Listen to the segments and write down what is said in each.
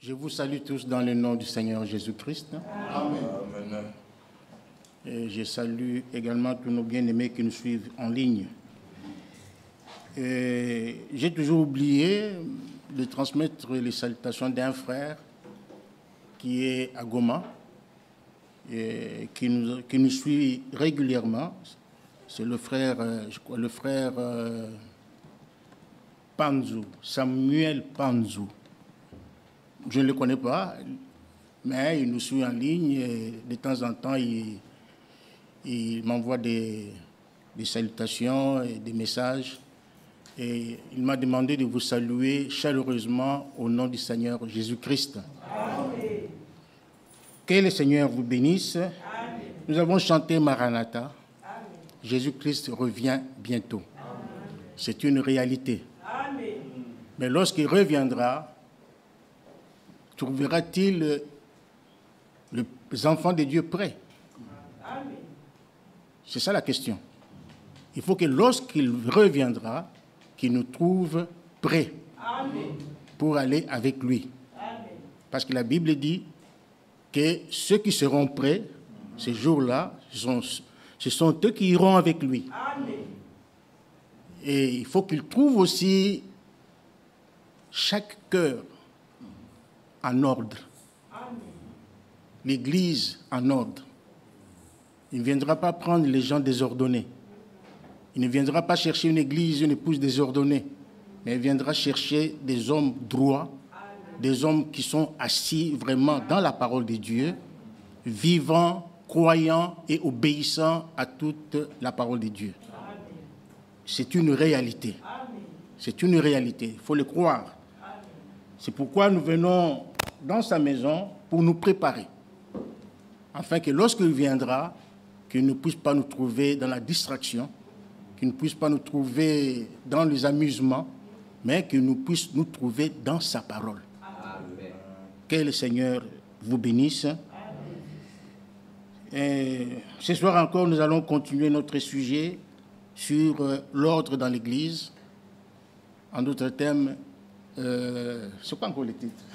Je vous salue tous dans le nom du Seigneur Jésus-Christ. Amen. Et je salue également tous nos bien-aimés qui nous suivent en ligne. J'ai toujours oublié de transmettre les salutations d'un frère qui est à Goma et qui nous suit régulièrement. C'est le frère, Panzou, Samuel Panzou. Je ne le connais pas, mais il nous suit en ligne et de temps en temps, il m'envoie des salutations et des messages. Et il m'a demandé de vous saluer chaleureusement au nom du Seigneur Jésus-Christ. Que le Seigneur vous bénisse. Amen. Nous avons chanté Maranatha. Jésus-Christ revient bientôt. C'est une réalité. Amen. Mais lorsqu'il reviendra, trouvera-t-il les enfants de Dieu prêts? C'est ça la question. Il faut que lorsqu'il reviendra, qu'il nous trouve prêts pour aller avec lui. Amen. Parce que la Bible dit que ceux qui seront prêts, ces jours-là, ce sont eux qui iront avec lui. Amen. Et il faut qu'il trouve aussi chaque cœur en ordre. L'Église en ordre. Il ne viendra pas prendre les gens désordonnés. Il ne viendra pas chercher une église, une épouse désordonnée, mais il viendra chercher des hommes droits, des hommes qui sont assis vraiment dans la parole de Dieu, vivant, croyant et obéissant à toute la parole de Dieu. C'est une réalité. C'est une réalité. Il faut le croire. C'est pourquoi nous venons dans sa maison pour nous préparer, afin que lorsqu'il viendra, qu'il ne puisse pas nous trouver dans la distraction, qu'il ne puisse pas nous trouver dans les amusements, mais qu'il nous puisse nous trouver dans sa parole. Amen. Que le Seigneur vous bénisse. Et ce soir encore, nous allons continuer notre sujet sur l'ordre dans l'Église. En d'autres termes, c'est quoi encore le titre?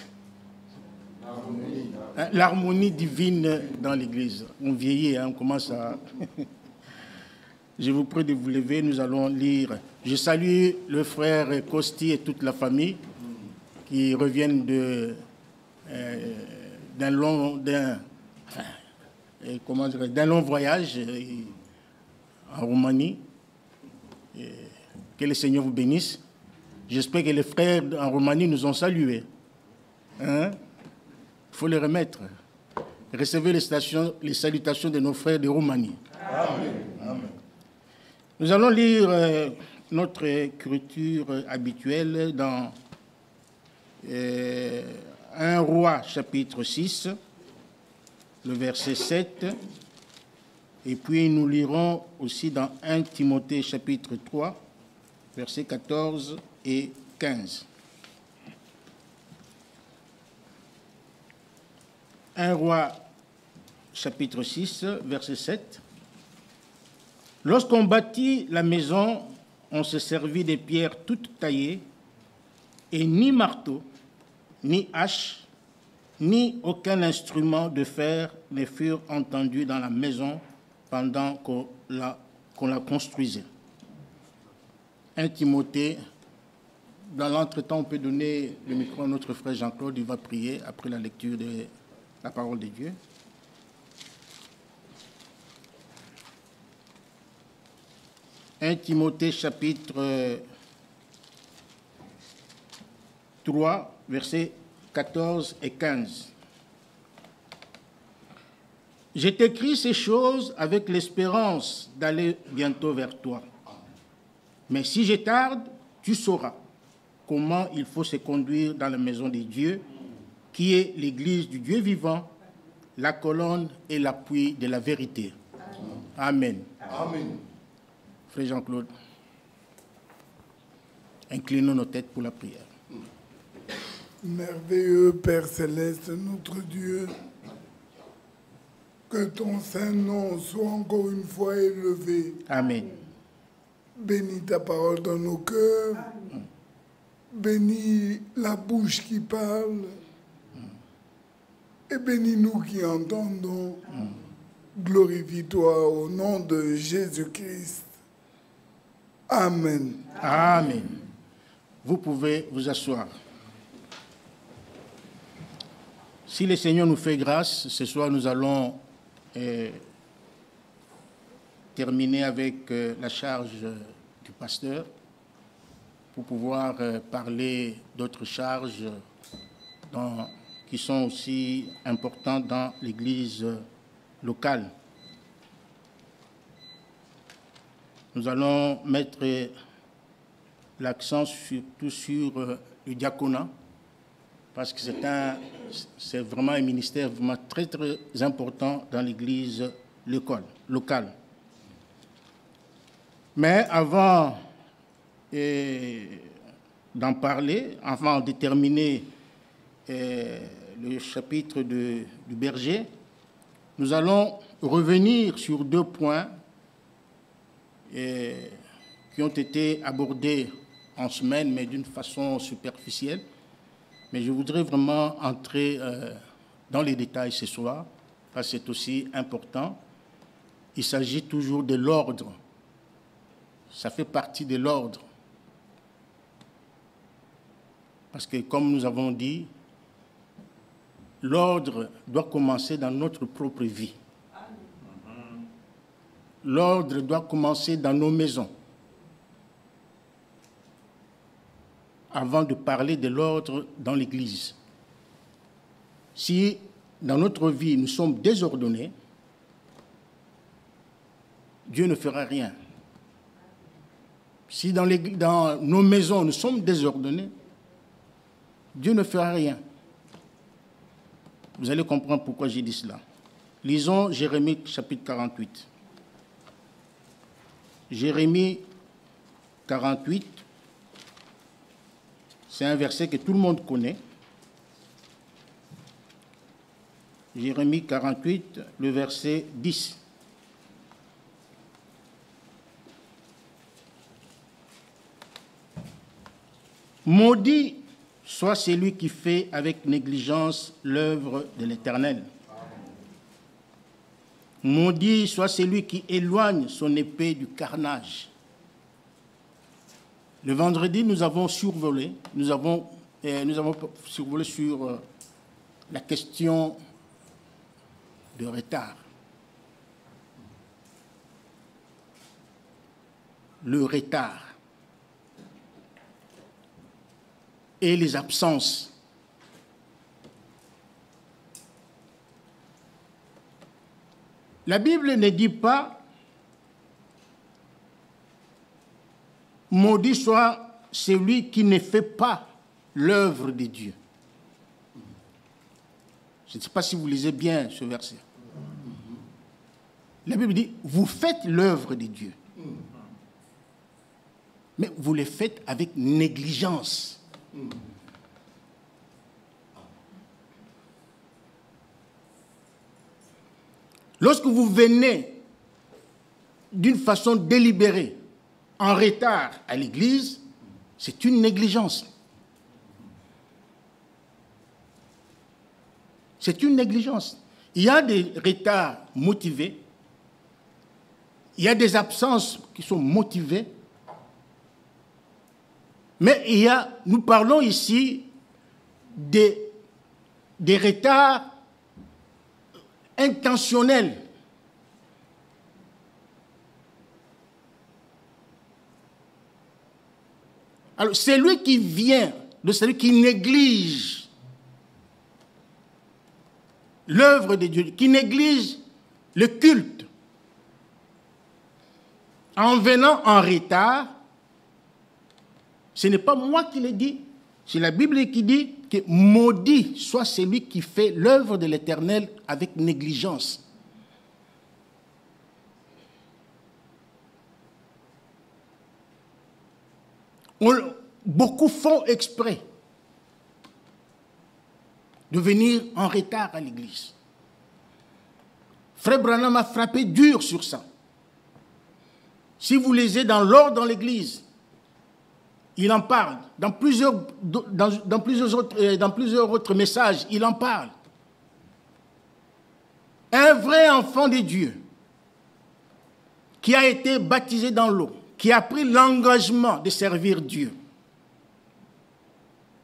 L'harmonie divine dans l'Église. On vieillit, on commence à... Je vous prie de vous lever, nous allons lire. Je salue le frère Costi et toute la famille qui reviennent d'un long voyage en Roumanie. Que le Seigneur vous bénisse. J'espère que les frères en Roumanie nous ont salués. Il faut les remettre. Recevez les salutations de nos frères de Roumanie. Amen. Amen. Nous allons lire notre écriture habituelle dans 1 Roi chapitre 6, le verset 7, et puis nous lirons aussi dans 1 Timothée chapitre 3, versets 14 et 15. 1 Roi chapitre 6, verset 7. Lorsqu'on bâtit la maison, on se servit des pierres toutes taillées, et ni marteau, ni hache, ni aucun instrument de fer ne furent entendus dans la maison pendant qu'on la construisait. 1 Timothée, dans l'entretemps, on peut donner le micro à notre frère Jean-Claude, il va prier après la lecture de la parole de Dieu. 1 Timothée chapitre 3, versets 14 et 15. Je t'écris ces choses avec l'espérance d'aller bientôt vers toi. Mais si je tarde, tu sauras comment il faut se conduire dans la maison de Dieu, qui est l'église du Dieu vivant, la colonne et l'appui de la vérité. Amen. Amen. Frère Jean-Claude, inclinons nos têtes pour la prière. Merveilleux Père Céleste, notre Dieu, que ton saint nom soit encore une fois élevé. Amen. Bénis ta parole dans nos cœurs. Bénis la bouche qui parle. Et bénis-nous qui entendons. Glorifie-toi au nom de Jésus-Christ. Amen. Amen. Vous pouvez vous asseoir. Si le Seigneur nous fait grâce, ce soir nous allons terminer avec la charge du pasteur pour pouvoir parler d'autres charges qui sont aussi importantes dans l'Église locale. Nous allons mettre l'accent surtout sur le diaconat, parce que c'est vraiment un ministère vraiment très, très important dans l'Église locale. Mais avant d'en parler, avant de terminer le chapitre du berger, nous allons revenir sur 2 points qui ont été abordés en semaine, mais d'une façon superficielle. Mais je voudrais vraiment entrer dans les détails ce soir, parce que c'est aussi important. Il s'agit toujours de l'ordre. Ça fait partie de l'ordre. Parce que, comme nous avons dit, l'ordre doit commencer dans notre propre vie. L'ordre doit commencer dans nos maisons. Avant de parler de l'ordre dans l'Église. Si dans notre vie nous sommes désordonnés, Dieu ne fera rien. Si dans nos maisons nous sommes désordonnés, Dieu ne fera rien. Vous allez comprendre pourquoi j'ai dit cela. Lisons Jérémie chapitre 48. Jérémie 48, c'est un verset que tout le monde connaît. Jérémie 48, le verset 10. Maudit soit celui qui fait avec négligence l'œuvre de l'Éternel. Maudit soit celui qui éloigne son épée du carnage. Le vendredi, nous avons survolé sur la question de retard. Le retard et les absences. La Bible ne dit pas « Maudit soit celui qui ne fait pas l'œuvre de Dieu ». Je ne sais pas si vous lisez bien ce verset. La Bible dit « Vous faites l'œuvre de Dieu ». Mais vous le faites avec négligence. Lorsque vous venez d'une façon délibérée, en retard à l'église, c'est une négligence. C'est une négligence. Il y a des retards motivés, il y a des absences qui sont motivées, mais nous parlons ici des retards intentionnels. Alors, celui qui vient de celui qui néglige l'œuvre de Dieu, qui néglige le culte, en venant en retard, ce n'est pas moi qui le dis, c'est la Bible qui dit que maudit soit celui qui fait l'œuvre de l'Éternel avec négligence. Beaucoup font exprès de venir en retard à l'église. Frère Branham a frappé dur sur ça. Si vous lisez dans l'ordre dans l'église, il en parle. Dans plusieurs autres messages, il en parle. Un vrai enfant de Dieu qui a été baptisé dans l'eau, qui a pris l'engagement de servir Dieu,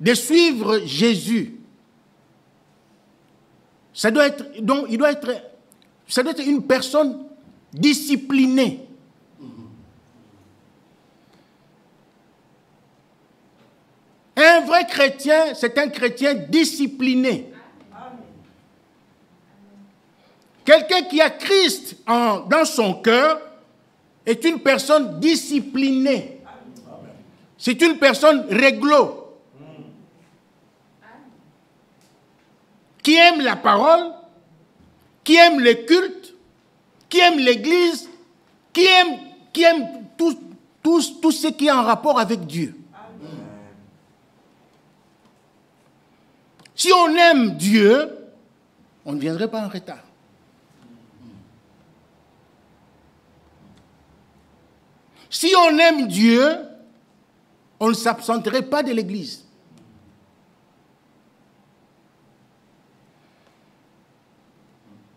de suivre Jésus, ça doit être une personne disciplinée. Un vrai chrétien, c'est un chrétien discipliné. Quelqu'un qui a Christ dans son cœur est une personne disciplinée. C'est une personne réglo. Qui aime la parole, qui aime le culte, qui aime l'église, qui aime tout ce qui est en rapport avec Dieu. Si on aime Dieu, on ne viendrait pas en retard. Si on aime Dieu, on ne s'absenterait pas de l'église.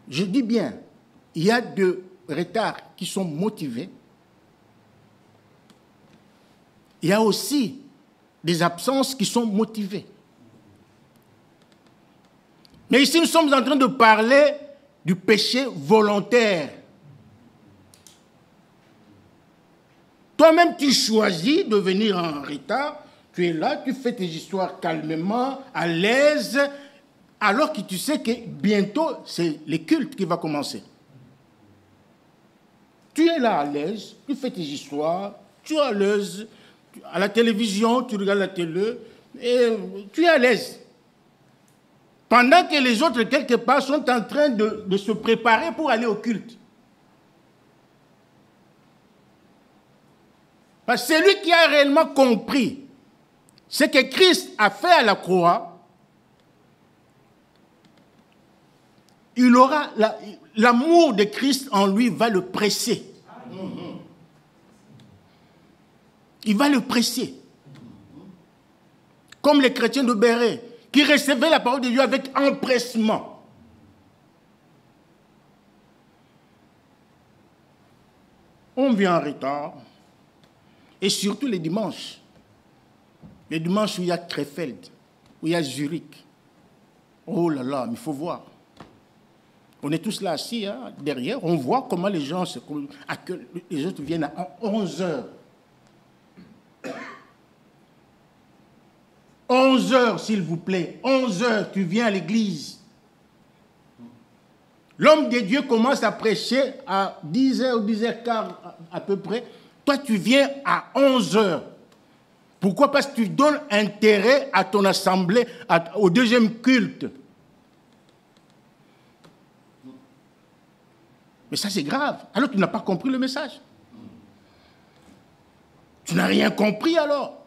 Je dis bien, il y a des retards qui sont motivés. Il y a aussi des absences qui sont motivées. Mais ici, nous sommes en train de parler du péché volontaire. Toi-même, tu choisis de venir en retard. Tu es là, tu fais tes histoires calmement, à l'aise, alors que tu sais que bientôt, c'est le culte qui va commencer. Tu es là à l'aise, tu fais tes histoires, tu es à l'aise. À la télévision, tu regardes la télé, et tu es à l'aise. Pendant que les autres, quelque part, sont en train de se préparer pour aller au culte. Parce que celui qui a réellement compris ce que Christ a fait à la croix, il aura l'amour de Christ en lui va le presser. Il va le presser. Comme les chrétiens de Béret, qui recevaient la parole de Dieu avec empressement. On vient en retard. Et surtout les dimanches. Les dimanches où il y a Krefeld, où il y a Zurich. Oh là là, mais il faut voir. On est tous là assis, hein, derrière. On voit comment les gens les autres viennent à 11 heures. 11 heures, s'il vous plaît. 11 heures, tu viens à l'église. L'homme de Dieu commence à prêcher à 10 heures ou 10h15 à peu près. Toi, tu viens à 11 heures. Pourquoi? Parce que tu donnes intérêt à ton assemblée, au deuxième culte. Mais ça, c'est grave. Alors, tu n'as pas compris le message. Tu n'as rien compris alors.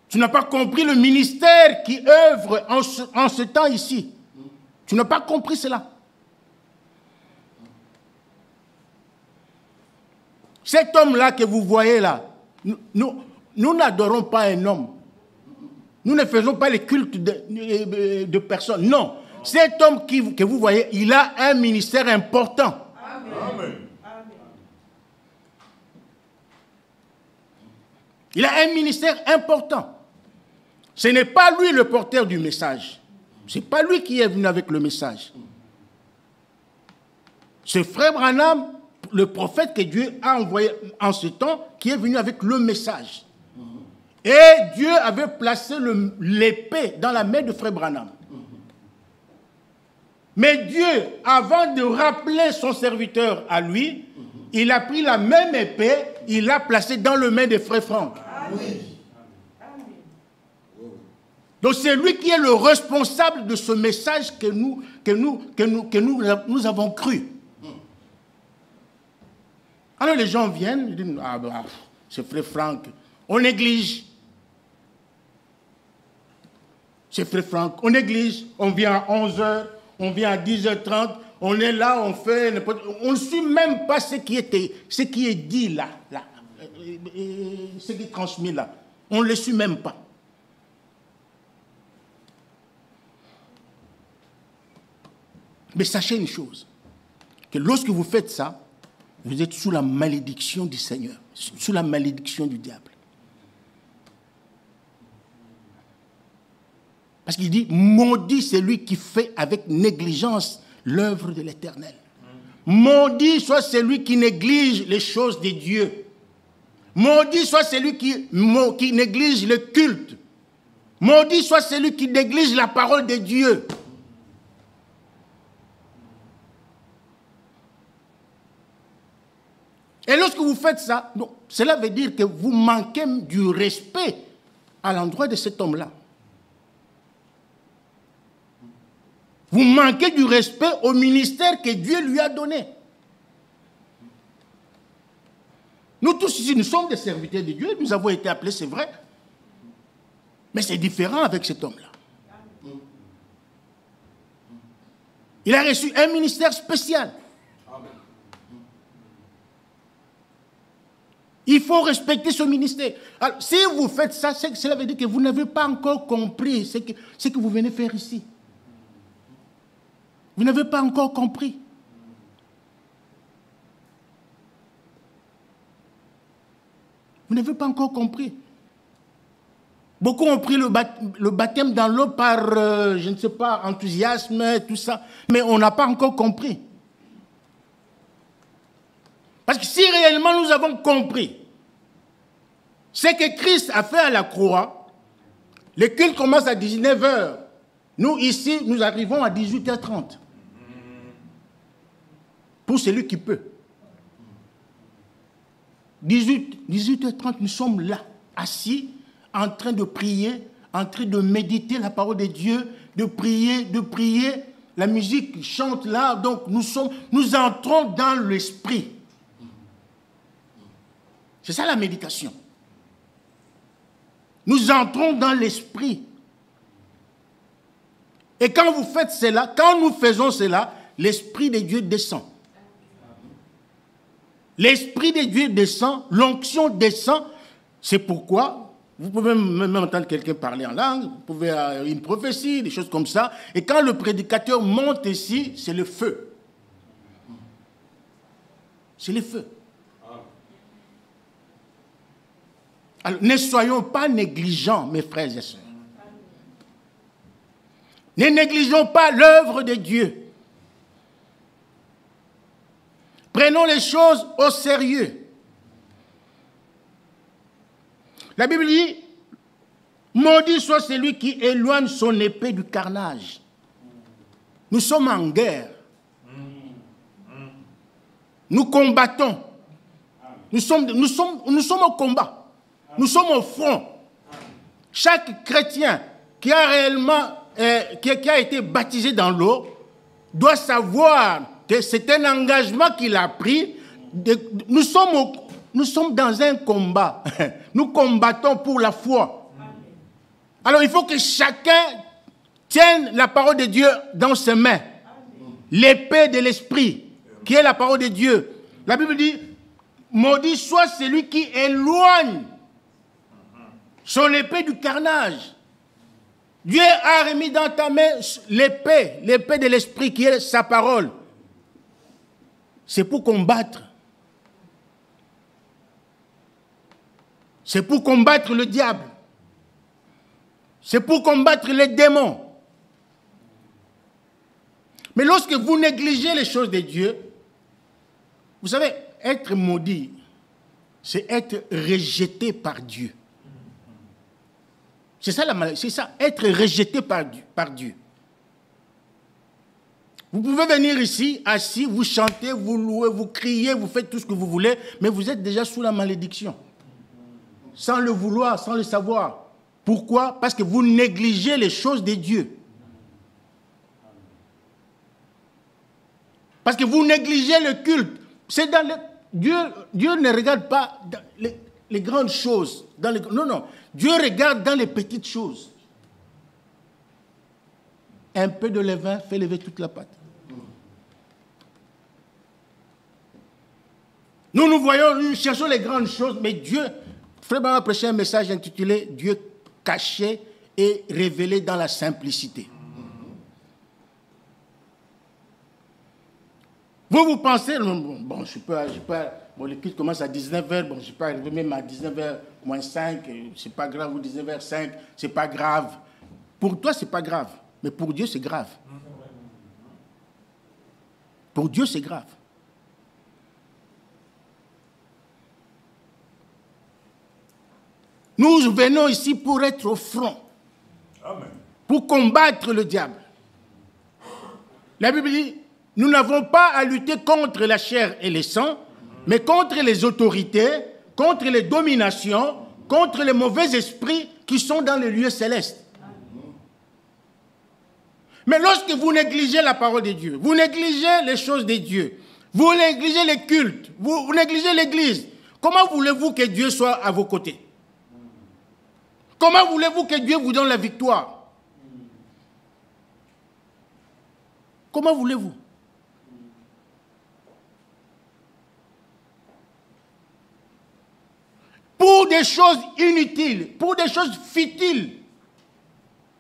Tu n'as pas compris le ministère qui œuvre en ce temps ici. Tu n'as pas compris cela. Cet homme-là que vous voyez là, nous n'adorons pas un homme. Nous ne faisons pas les cultes de personnes. Non. Cet homme que vous voyez, il a un ministère important. Amen. Il a un ministère important. Ce n'est pas lui le porteur du message. Ce n'est pas lui qui est venu avec le message. C'est Frère Branham, le prophète que Dieu a envoyé en ce temps, qui est venu avec le message. Et Dieu avait placé l'épée dans la main de Frère Branham. Mais Dieu, avant de rappeler son serviteur à lui, il a pris la même épée, il l'a placée dans le main de Frère Franck. Amen. Donc c'est lui qui est le responsable de ce message que nous avons cru. Alors les gens viennent, ils disent, ah bah, c'est Frère Franck, on néglige. C'est Frère Franck, on néglige, on vient à 11h, on vient à 10h30, on est là, on fait, on ne suit même pas ce qui est dit là, ce qui est transmis là. On ne le suit même pas. Mais sachez une chose, que lorsque vous faites ça, vous êtes sous la malédiction du Seigneur, sous la malédiction du diable. Parce qu'il dit, maudit celui qui fait avec négligence l'œuvre de l'Éternel. Maudit soit celui qui néglige les choses de Dieu. Maudit soit celui qui néglige le culte. Maudit soit celui qui néglige la parole de Dieu. Et lorsque vous faites ça, donc, cela veut dire que vous manquez du respect à l'endroit de cet homme-là. Vous manquez du respect au ministère que Dieu lui a donné. Nous tous ici, nous sommes des serviteurs de Dieu, nous avons été appelés, c'est vrai. Mais c'est différent avec cet homme-là. Il a reçu un ministère spécial. Il faut respecter ce ministère. Alors, si vous faites ça, cela veut dire que vous n'avez pas encore compris ce que vous venez faire ici. Vous n'avez pas encore compris. Vous n'avez pas encore compris. Beaucoup ont pris le baptême dans l'eau par, je ne sais pas, enthousiasme, tout ça. Mais on n'a pas encore compris. Parce que si réellement nous avons compris ce que Christ a fait à la croix, le culte commence à 19h. Nous, ici, nous arrivons à 18h30. Pour celui qui peut. 18h30, nous sommes là, assis, en train de prier, en train de méditer la parole de Dieu, de prier. La musique chante là, donc nous entrons dans l'esprit. C'est ça la méditation. Nous entrons dans l'esprit. Et quand vous faites cela, quand nous faisons cela, l'esprit de Dieu descend. L'esprit de Dieu descend, l'onction descend. C'est pourquoi, vous pouvez même entendre quelqu'un parler en langue, vous pouvez avoir une prophétie, des choses comme ça. Et quand le prédicateur monte ici, c'est le feu. C'est le feu. Alors, ne soyons pas négligents, mes frères et sœurs. Ne négligeons pas l'œuvre de Dieu. Prenons les choses au sérieux. La Bible dit, maudit soit celui qui éloigne son épée du carnage. Nous sommes en guerre. Nous combattons. Nous sommes au combat. Nous sommes au front. Chaque chrétien qui a réellement, qui a été baptisé dans l'eau, doit savoir que c'est un engagement qu'il a pris. Nous sommes dans un combat. Nous combattons pour la foi. Alors il faut que chacun tienne la parole de Dieu dans ses mains. L'épée de l'esprit, qui est la parole de Dieu. La Bible dit, maudit soit celui qui éloigne son épée du carnage. Dieu a remis dans ta main l'épée de l'esprit qui est sa parole. C'est pour combattre. C'est pour combattre le diable. C'est pour combattre les démons. Mais lorsque vous négligez les choses de Dieu, vous savez, être maudit, c'est être rejeté par Dieu. C'est ça la maladie, c'est ça, être rejeté par Dieu. Vous pouvez venir ici, assis, vous chantez, vous louez, vous criez, vous faites tout ce que vous voulez, mais vous êtes déjà sous la malédiction. Sans le vouloir, sans le savoir. Pourquoi? Parce que vous négligez les choses de Dieu. Parce que vous négligez le culte. C'est dans Dieu ne regarde pas dans les grandes choses. Non. Dieu regarde dans les petites choses. Un peu de levain fait lever toute la pâte. Nous voyons, nous cherchons les grandes choses, mais Dieu, Frère Branham a prêché un message intitulé « Dieu caché et révélé dans la simplicité ». Vous pensez, bon, bon, le culte commence à 19h, bon, je peux arriver même à 19h moins 5, c'est pas grave, ou 19h05, c'est pas grave. Pour toi, c'est pas grave, mais pour Dieu, c'est grave. Pour Dieu, c'est grave. Nous venons ici pour être au front, pour combattre le diable. La Bible dit, nous n'avons pas à lutter contre la chair et le sang, mais contre les autorités, contre les dominations, contre les mauvais esprits qui sont dans les lieux célestes. Mais lorsque vous négligez la parole de Dieu, vous négligez les choses de Dieu, vous négligez les cultes, vous négligez l'Église, comment voulez-vous que Dieu soit à vos côtés? Comment voulez-vous que Dieu vous donne la victoire? Comment voulez-vous? Pour des choses inutiles, pour des choses futiles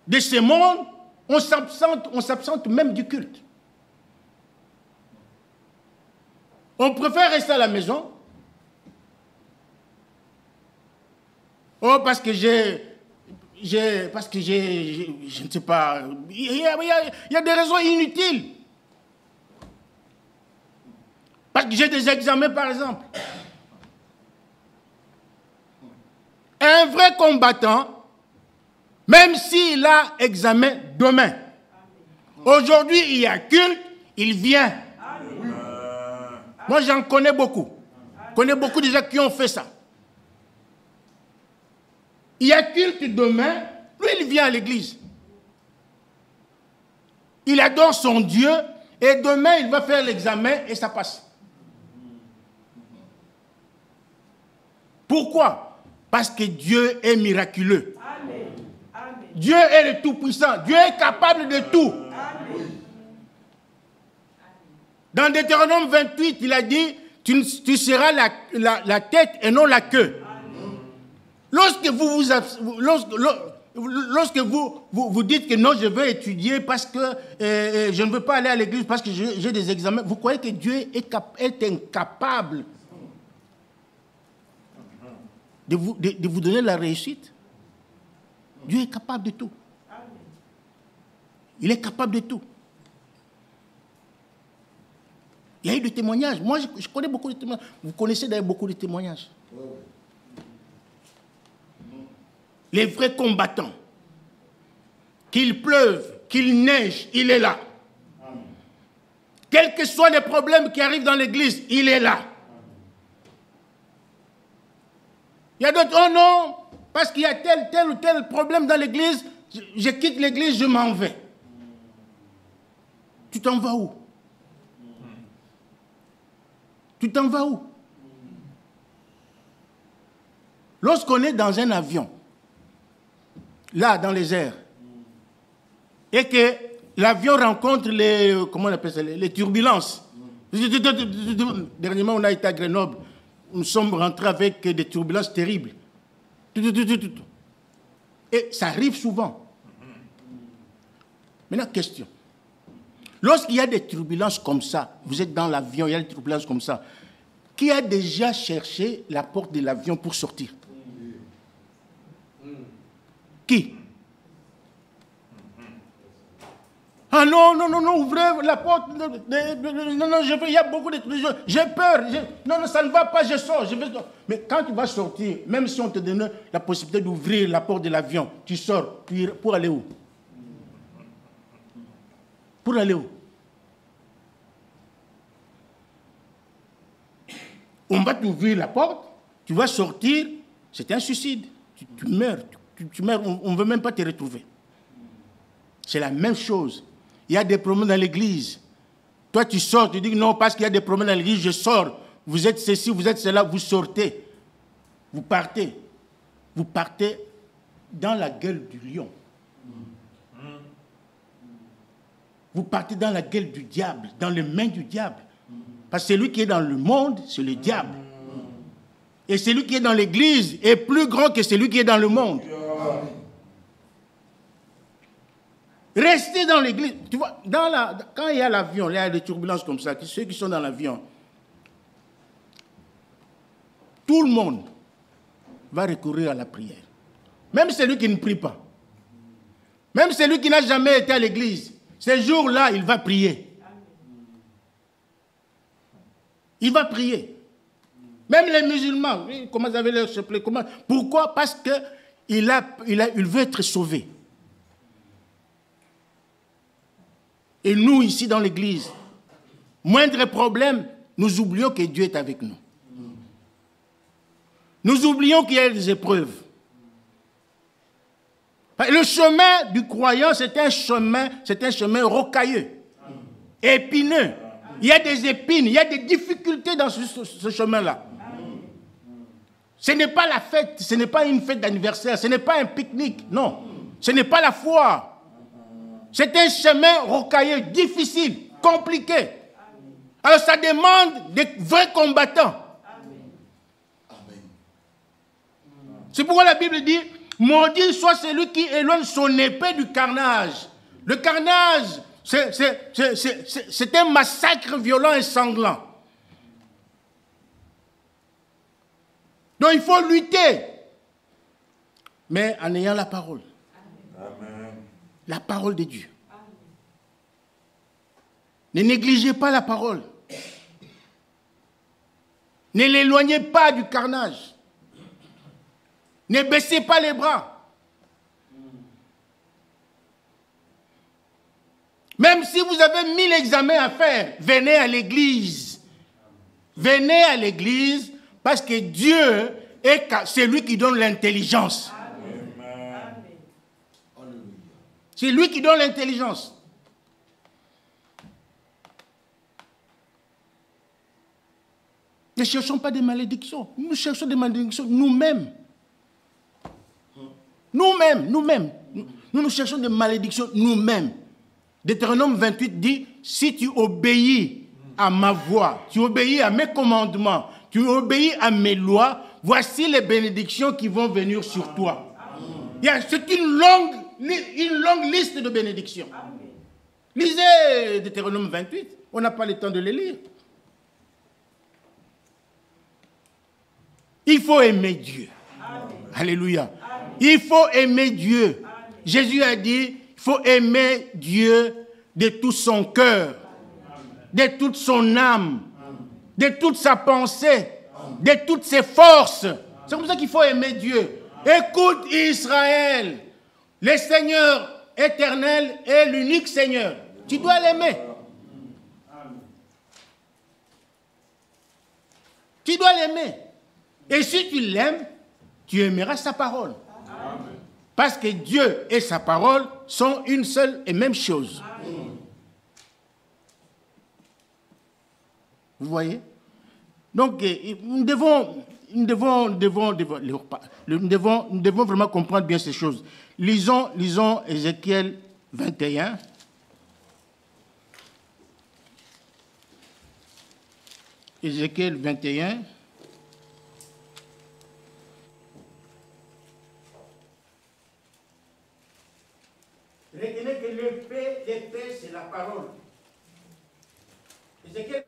de ce monde, on s'absente même du culte. On préfère rester à la maison. Oh, parce que je ne sais pas, il y a des raisons inutiles. Parce que j'ai des examens, par exemple. Un vrai combattant, même s'il a examen demain, aujourd'hui il y a culte, il vient. Moi j'en connais beaucoup. Je connais beaucoup de gens qui ont fait ça. Il y a culte demain, lui il vient à l'église. Il adore son Dieu et demain il va faire l'examen et ça passe. Pourquoi? Parce que Dieu est miraculeux. Amen. Amen. Dieu est le Tout-Puissant. Dieu est capable de tout. Amen. Dans Deutéronome 28, il a dit, tu seras la tête et non la queue. Amen. Lorsque vous dites que non, je veux étudier parce que je ne veux pas aller à l'église parce que j'ai des examens, vous croyez que Dieu est incapable de vous donner la réussite? Dieu est capable de tout. Il est capable de tout. Il y a eu des témoignages. Moi, je connais beaucoup de témoignages. Vous connaissez d'ailleurs beaucoup de témoignages. Les vrais combattants. Qu'il pleuve, qu'il neige, il est là. Quels que soient les problèmes qui arrivent dans l'église, il est là. Il y a d'autres, oh non, parce qu'il y a tel ou tel problème dans l'église, je quitte l'église, je m'en vais. Tu t'en vas où? Tu t'en vas où? Lorsqu'on est dans un avion, là, dans les airs, et que l'avion rencontre comment on appelle ça, les turbulences. Dernièrement, on a été à Grenoble. Nous sommes rentrés avec des turbulences terribles. Et ça arrive souvent. Maintenant, question. Lorsqu'il y a des turbulences comme ça, vous êtes dans l'avion, il y a des turbulences comme ça, qui a déjà cherché la porte de l'avion pour sortir? Qui? Ah non, ouvrez la porte. Non, il y a beaucoup de trucs. J'ai peur. Non, ça ne va pas, je sors. Mais quand tu vas sortir, même si on te donne la possibilité d'ouvrir la porte de l'avion, tu sors pour aller où? Pour aller où? On va t'ouvrir la porte, tu vas sortir, c'est un suicide. Tu meurs. Tu meurs, on ne veut même pas te retrouver. C'est la même chose. Il y a des problèmes dans l'église. Toi, tu sors, tu dis non, parce qu'il y a des problèmes dans l'église, je sors. Vous êtes ceci, vous êtes cela, vous sortez. Vous partez. Vous partez dans la gueule du lion. Vous partez dans la gueule du diable, dans les mains du diable. Parce que celui qui est dans le monde, c'est le diable. Et celui qui est dans l'église est plus grand que celui qui est dans le monde. Restez dans l'église. Tu vois, quand il y a l'avion, il y a des turbulences comme ça, ceux qui sont dans l'avion, tout le monde va recourir à la prière. Même celui qui ne prie pas. Même celui qui n'a jamais été à l'église. Ces jours-là, il va prier. Il va prier. Même les musulmans, comment vous avez leur chapelet? Pourquoi? Parce qu'il veut être sauvé. Et nous, ici dans l'église, moindre problème, nous oublions que Dieu est avec nous. Nous oublions qu'il y a des épreuves. Le chemin du croyant, c'est un chemin rocailleux, épineux. Il y a des épines, il y a des difficultés dans ce chemin-là. Ce n'est pas la fête, ce n'est pas une fête d'anniversaire, ce n'est pas un pique-nique, non. Ce n'est pas la foire. C'est un chemin rocailleux, difficile, compliqué. Alors ça demande des vrais combattants. C'est pourquoi la Bible dit, maudit soit celui qui éloigne son épée du carnage. Le carnage, c'est un massacre violent et sanglant. Donc il faut lutter, mais en ayant la parole. Amen. La parole de Dieu. Amen. Ne négligez pas la parole. Ne l'éloignez pas du carnage. Ne baissez pas les bras. Même si vous avez 1000 examens à faire, venez à l'église. Venez à l'église parce que Dieu c'est lui qui donne l'intelligence. C'est lui qui donne l'intelligence. Ne cherchons pas des malédictions. Nous cherchons des malédictions nous-mêmes. Nous cherchons des malédictions nous-mêmes. Deutéronome 28 dit, si tu obéis à ma voix, tu obéis à mes commandements, tu obéis à mes lois, voici les bénédictions qui vont venir sur toi. C'est une longue liste de bénédictions. Lisez Deutéronome 28, on n'a pas le temps de les lire. Il faut aimer Dieu. Amen. Alléluia. Amen. Il faut aimer Dieu. Amen. Jésus a dit, il faut aimer Dieu de tout son cœur, de toute son âme, de toute sa pensée, de toutes ses forces. C'est comme ça qu'il faut aimer Dieu. Écoute Israël, le Seigneur éternel est l'unique Seigneur. Tu dois l'aimer. Tu dois l'aimer. Et si tu l'aimes, tu aimeras sa parole. Amen. Parce que Dieu et sa parole sont une seule et même chose. Amen. Vous voyez? Donc, nous devons vraiment comprendre bien ces choses. Lisons Ézéchiel 21. Ézéchiel 21. Retenez que l'épée, c'est la parole. Ézéchiel.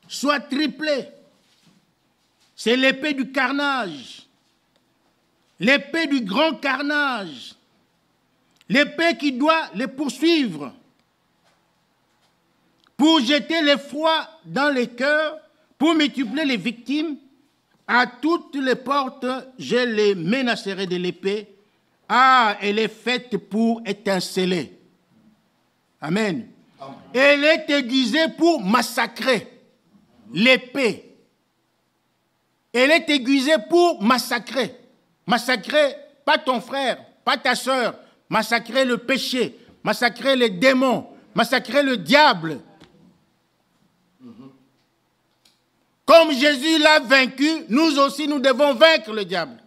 Soit triplé. C'est l'épée du carnage. L'épée du grand carnage. L'épée qui doit les poursuivre. Pour jeter l'effroi dans les cœurs, pour multiplier les victimes, à toutes les portes, je les menacerai de l'épée. Ah, elle est faite pour étinceler. Amen. Amen. Elle est aiguisée pour massacrer. L'épée. Elle est aiguisée pour massacrer. Massacrer pas ton frère, pas ta soeur. Massacrer le péché. Massacrer les démons. Massacrer le diable. Comme Jésus l'a vaincu, nous aussi, nous devons vaincre le diable.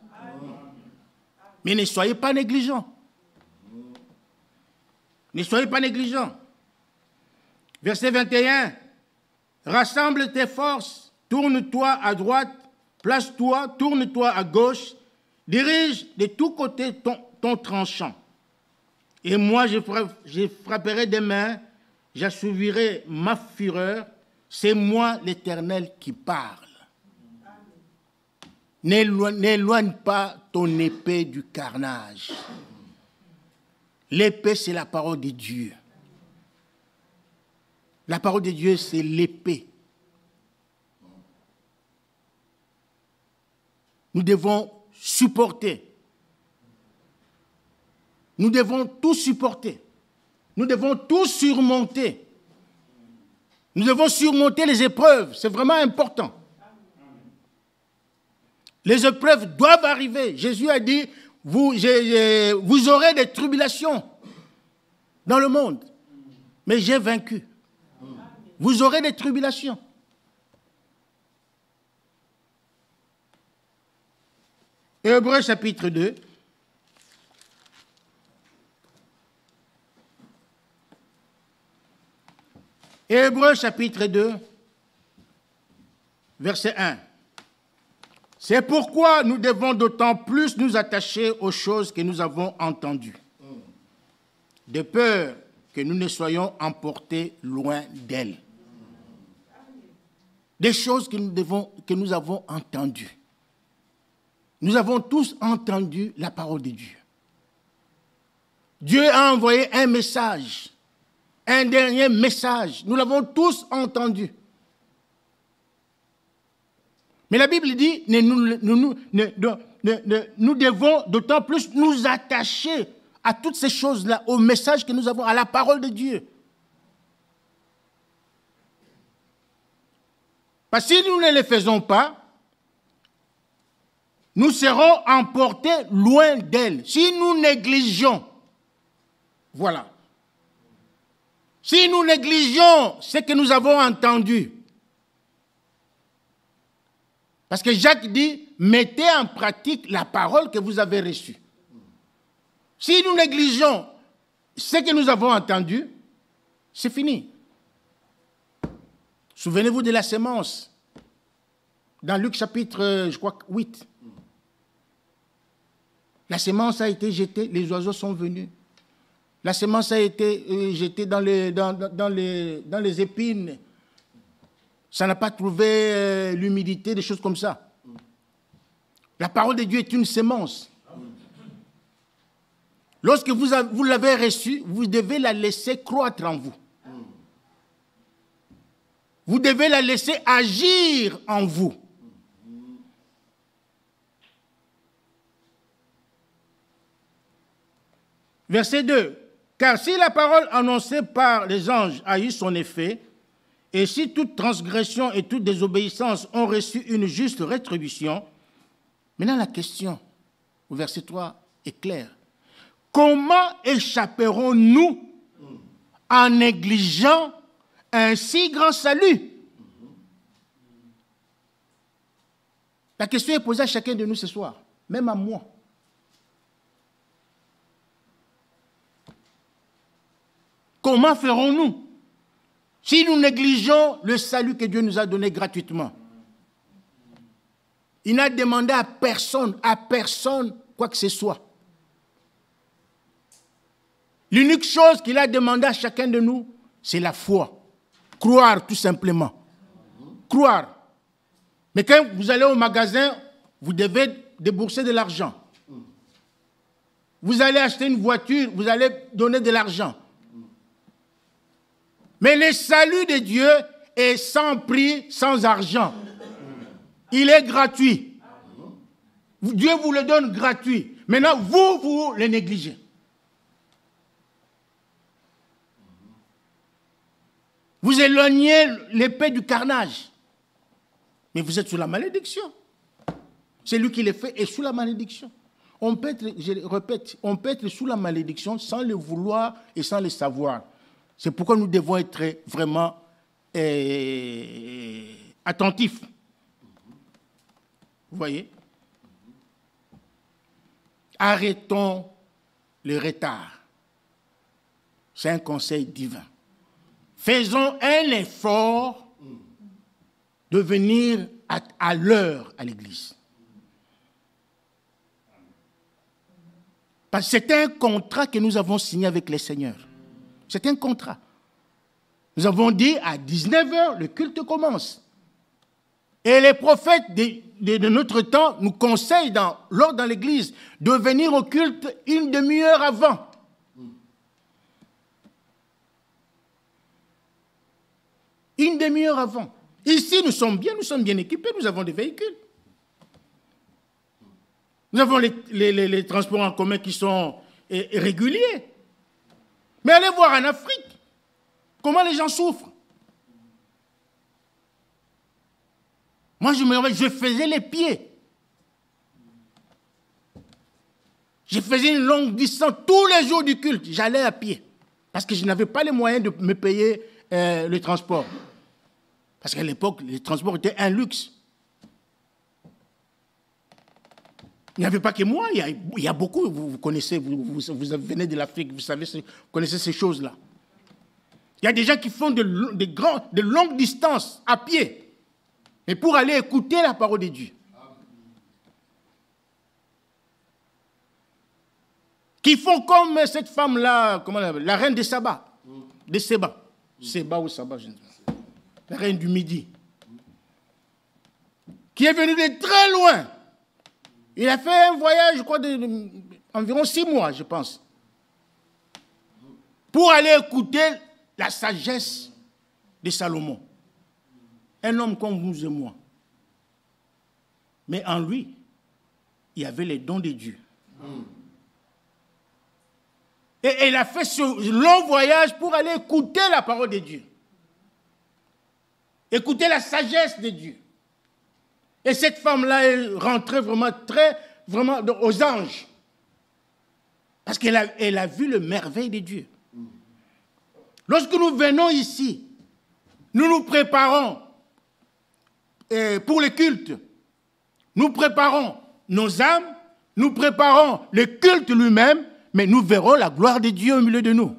Mais ne soyez pas négligents. Ne soyez pas négligents. Verset 21. Rassemble tes forces, tourne-toi à droite, place-toi, tourne-toi à gauche, dirige de tous côtés ton tranchant. Et moi, je frapperai des mains, j'assouvirai ma fureur. C'est moi l'Éternel qui parle. N'éloigne pas ton épée du carnage. L'épée, c'est la parole de Dieu. La parole de Dieu, c'est l'épée. Nous devons supporter. Nous devons tout supporter. Nous devons tout surmonter. Nous devons surmonter les épreuves. C'est vraiment important. Les épreuves doivent arriver. Jésus a dit, vous aurez des tribulations dans le monde. Mais j'ai vaincu. Vous aurez des tribulations. Hébreux chapitre 2. Hébreux chapitre 2, verset 1. C'est pourquoi nous devons d'autant plus nous attacher aux choses que nous avons entendues, de peur que nous ne soyons emportés loin d'elles. Des choses que nous avons entendues. Nous avons tous entendu la parole de Dieu. Dieu a envoyé un message, un dernier message. Nous l'avons tous entendu. Mais la Bible dit, nous devons d'autant plus nous attacher à toutes ces choses-là, au message que nous avons, à la parole de Dieu. Parce que si nous ne le faisons pas, nous serons emportés loin d'elle. Si nous négligeons, voilà. Si nous négligeons ce que nous avons entendu, parce que Jacques dit, mettez en pratique la parole que vous avez reçue. Si nous négligeons ce que nous avons entendu, c'est fini. Souvenez-vous de la sémence. Dans Luc chapitre, 8. La sémence a été jetée, les oiseaux sont venus. La sémence a été jetée dans les épines. Ça n'a pas trouvé l'humidité, des choses comme ça. La parole de Dieu est une sémence. Lorsque vous l'avez reçue, vous devez la laisser croître en vous. Vous devez la laisser agir en vous. Verset 2. Car si la parole annoncée par les anges a eu son effet, et si toute transgression et toute désobéissance ont reçu une juste rétribution, maintenant la question au verset 3 est claire. Comment échapperons-nous en négligeant un si grand salut? La question est posée à chacun de nous ce soir, même à moi. Comment ferons-nous si nous négligeons le salut que Dieu nous a donné gratuitement? Il n'a demandé à personne quoi que ce soit. L'unique chose qu'il a demandé à chacun de nous, c'est la foi. Croire tout simplement. Croire. Mais quand vous allez au magasin, vous devez débourser de l'argent. Vous allez acheter une voiture, vous allez donner de l'argent. Mais le salut de Dieu est sans prix, sans argent. Il est gratuit. Dieu vous le donne gratuit. Maintenant, vous le négligez. Vous éloignez l'épée du carnage. Mais vous êtes sous la malédiction. Celui qui le fait est sous la malédiction. On peut être, je répète, on peut être sous la malédiction sans le vouloir et sans le savoir. C'est pourquoi nous devons être vraiment attentifs. Vous voyez? Arrêtons le retard. C'est un conseil divin. Faisons un effort de venir à l'heure à l'église. Parce que c'est un contrat que nous avons signé avec les seigneurs. C'est un contrat. Nous avons dit à 19h, le culte commence. Et les prophètes de notre temps nous conseillent, dans l'église, de venir au culte une demi-heure avant. Une demi-heure avant. Ici, nous sommes bien équipés, nous avons des véhicules. Nous avons les transports en commun qui sont réguliers. Mais allez voir en Afrique, comment les gens souffrent. Moi, je faisais les pieds. Je faisais une longue distance tous les jours du culte. J'allais à pied. Parce que je n'avais pas les moyens de me payer le transport. Parce qu'à l'époque, les transports étaient un luxe. Il n'y avait pas que moi, il y a beaucoup, vous connaissez, vous venez de l'Afrique, vous connaissez ces choses-là. Il y a des gens qui font de longues distances à pied, mais pour aller écouter la parole de Dieu. Qui font comme cette femme-là, la reine de Saba, de Séba. Séba ou Saba, je ne sais pas. La reine du Midi. Qui est venue de très loin. Il a fait un voyage, je crois, d'environ 6 mois, je pense, pour aller écouter la sagesse de Salomon. Un homme comme vous et moi. Mais en lui, il y avait les dons de Dieu. Et il a fait ce long voyage pour aller écouter la parole de Dieu. Écouter la sagesse de Dieu. Et cette femme-là, elle rentrait vraiment aux anges. Parce qu'elle a vu le merveille de Dieu. Lorsque nous venons ici, nous nous préparons pour le culte. Nous préparons nos âmes, nous préparons le culte lui-même, mais nous verrons la gloire de Dieu au milieu de nous.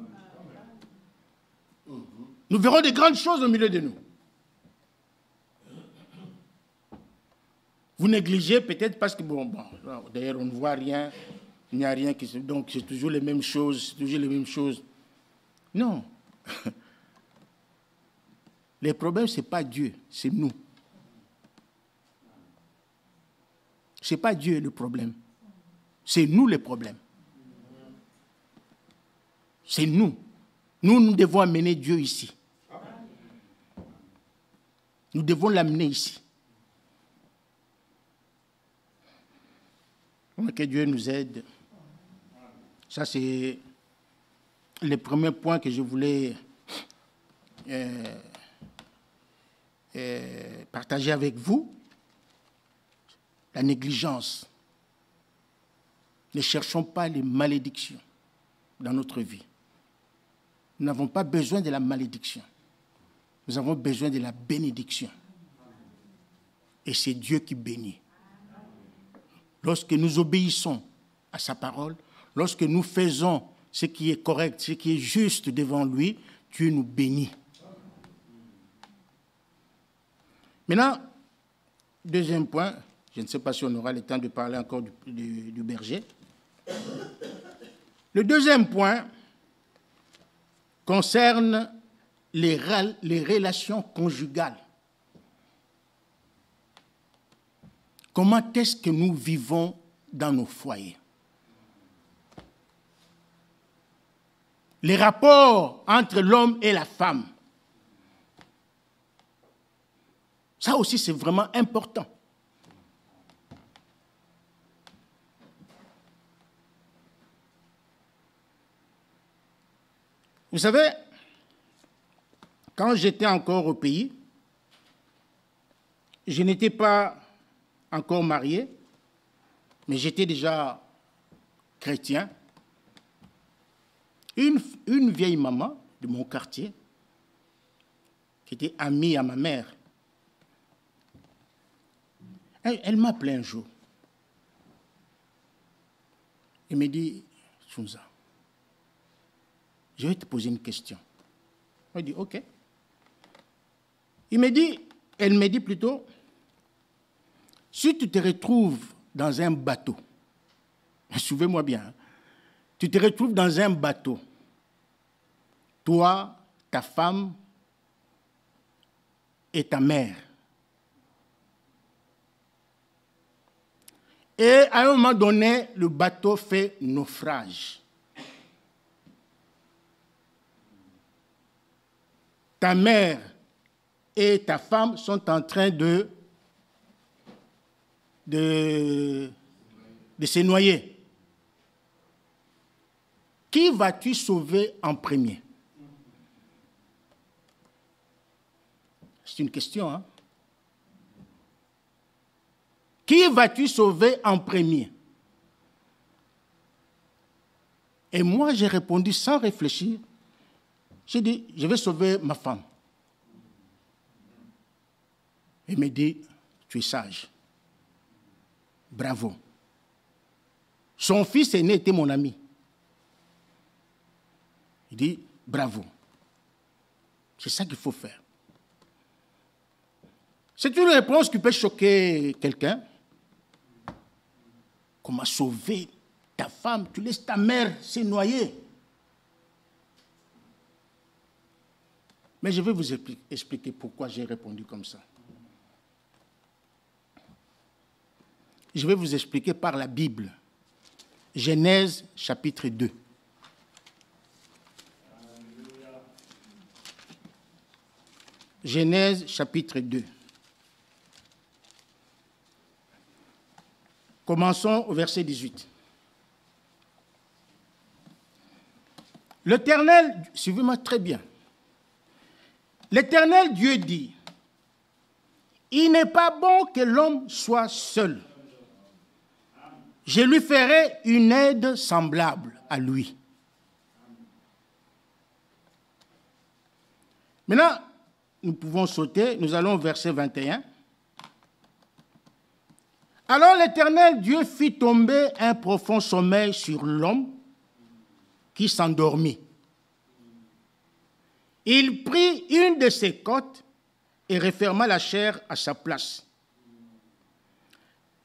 Nous verrons de grandes choses au milieu de nous. Vous négligez peut-être parce que, d'ailleurs, on ne voit rien, il n'y a rien qui se... Donc, c'est toujours les mêmes choses, Non. Les problèmes, ce n'est pas Dieu, c'est nous. Ce n'est pas Dieu le problème. C'est nous le problème. C'est nous. Nous devons amener Dieu ici. Nous devons l'amener ici. Que Dieu nous aide. Ça, c'est le premier point que je voulais partager avec vous. La négligence. Ne cherchons pas les malédictions dans notre vie. Nous n'avons pas besoin de la malédiction. Nous avons besoin de la bénédiction. Et c'est Dieu qui bénit. Lorsque nous obéissons à sa parole, lorsque nous faisons ce qui est correct, ce qui est juste devant lui, Dieu nous bénit. Maintenant, deuxième point, je ne sais pas si on aura le temps de parler encore du berger. Le deuxième point concerne les relations conjugales. Comment est-ce que nous vivons dans nos foyers? Les rapports entre l'homme et la femme. Ça aussi, c'est vraiment important. Vous savez, quand j'étais encore au pays, je n'étais pas encore marié, mais j'étais déjà chrétien. Une vieille maman de mon quartier, qui était amie à ma mère, elle m'appelait un jour. Elle me dit, Chunza, je vais te poser une question. Je dis, ok. Il me dit, Elle me dit plutôt, si tu te retrouves dans un bateau, suivez-moi bien, hein, tu te retrouves dans un bateau, toi, ta femme et ta mère. Et à un moment donné, le bateau fait naufrage. Ta mère et ta femme sont en train de se noyer. Qui vas-tu sauver en premier? C'est une question, hein? Qui vas-tu sauver en premier? Et moi, j'ai répondu sans réfléchir. J'ai dit, je vais sauver ma femme. Il me dit, tu es sage. Bravo. Son fils aîné était mon ami. Il dit, bravo. C'est ça qu'il faut faire. C'est une réponse qui peut choquer quelqu'un. Comment sauver ta femme? Tu laisses ta mère se noyer. Mais je vais vous expliquer pourquoi j'ai répondu comme ça. Je vais vous expliquer par la Bible. Genèse chapitre 2. Genèse chapitre 2. Commençons au verset 18. L'Éternel, suivez-moi très bien. L'Éternel Dieu dit, il n'est pas bon que l'homme soit seul. Je lui ferai une aide semblable à lui. Maintenant, nous pouvons sauter, nous allons au verset 21. Alors l'Éternel Dieu fit tomber un profond sommeil sur l'homme qui s'endormit. Il prit une de ses côtes et referma la chair à sa place.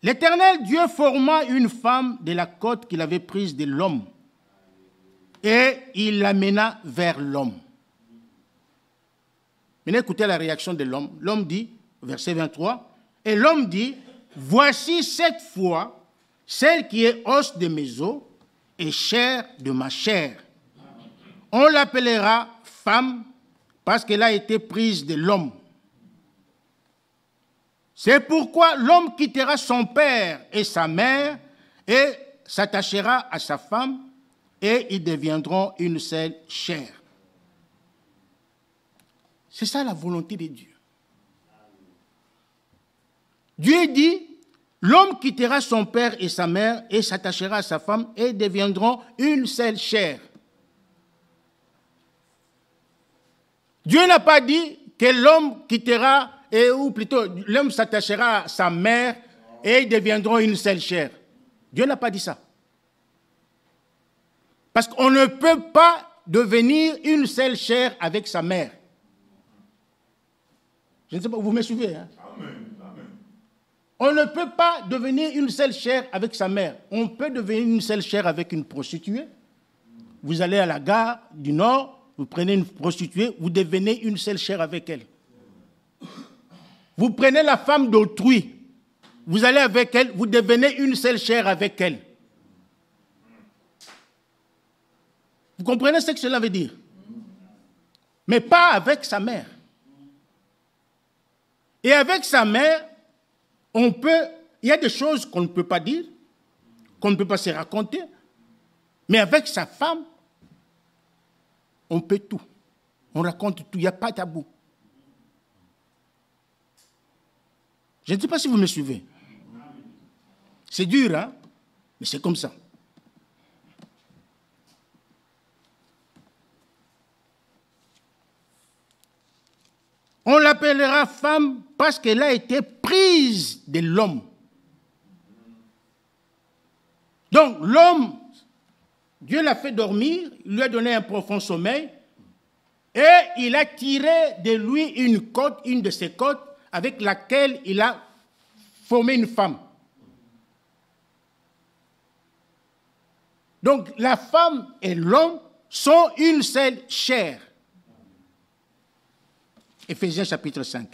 L'Éternel Dieu forma une femme de la côte qu'il avait prise de l'homme et il l'amena vers l'homme. Maintenant, écoutez la réaction de l'homme. L'homme dit, verset 23, et l'homme dit, voici cette fois celle qui est os de mes os et chair de ma chair. On l'appellera femme parce qu'elle a été prise de l'homme. C'est pourquoi l'homme quittera son père et sa mère et s'attachera à sa femme et ils deviendront une seule chair. C'est ça la volonté de Dieu. Dieu dit, l'homme quittera son père et sa mère et s'attachera à sa femme et deviendront une seule chair. Dieu n'a pas dit que l'homme quittera, ou plutôt l'homme s'attachera à sa mère et ils deviendront une seule chair. Dieu n'a pas dit ça. Parce qu'on ne peut pas devenir une seule chair avec sa mère. Je ne sais pas, vous me suivez, hein? On ne peut pas devenir une seule chair avec sa mère. On peut devenir une seule chair avec une prostituée. Vous allez à la gare du Nord, vous prenez une prostituée, vous devenez une seule chair avec elle. Vous prenez la femme d'autrui, vous allez avec elle, vous devenez une seule chair avec elle. Vous comprenez ce que cela veut dire? Mais pas avec sa mère. Et avec sa mère, il y a des choses qu'on ne peut pas dire, qu'on ne peut pas se raconter, mais avec sa femme, on peut tout. On raconte tout, il n'y a pas de tabou. Je ne sais pas si vous me suivez. C'est dur, hein? Mais c'est comme ça. On l'appellera femme parce qu'elle a été prise de l'homme. Donc l'homme, Dieu l'a fait dormir, il lui a donné un profond sommeil et il a tiré de lui une côte, une de ses côtes, avec laquelle il a formé une femme. Donc la femme et l'homme sont une seule chair. Éphésiens chapitre 5.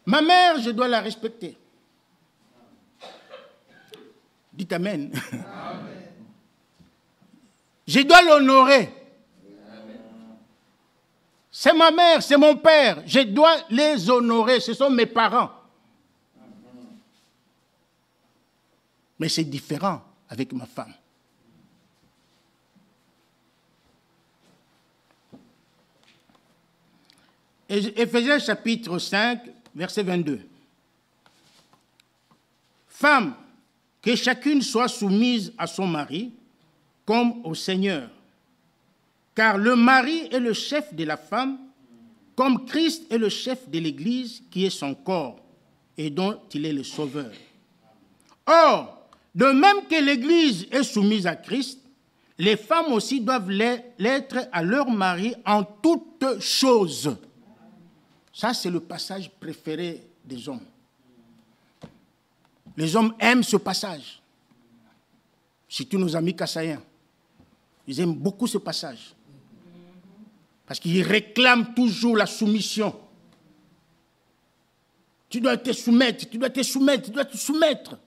Ma mère, je dois la respecter. Dites Amen. Amen. Je dois l'honorer. C'est ma mère, c'est mon père. Je dois les honorer. Ce sont mes parents. Mais c'est différent avec ma femme. Éphésiens chapitre 5, verset 22. Femme, que chacune soit soumise à son mari, comme au Seigneur. Car le mari est le chef de la femme, comme Christ est le chef de l'Église, qui est son corps, et dont il est le sauveur. Or, de même que l'Église est soumise à Christ, les femmes aussi doivent l'être à leur mari en toutes choses. Ça, c'est le passage préféré des hommes. Les hommes aiment ce passage. Surtout nos amis kassaïens. Ils aiment beaucoup ce passage. Parce qu'ils réclament toujours la soumission. Tu dois te soumettre, tu dois te soumettre, tu dois te soumettre.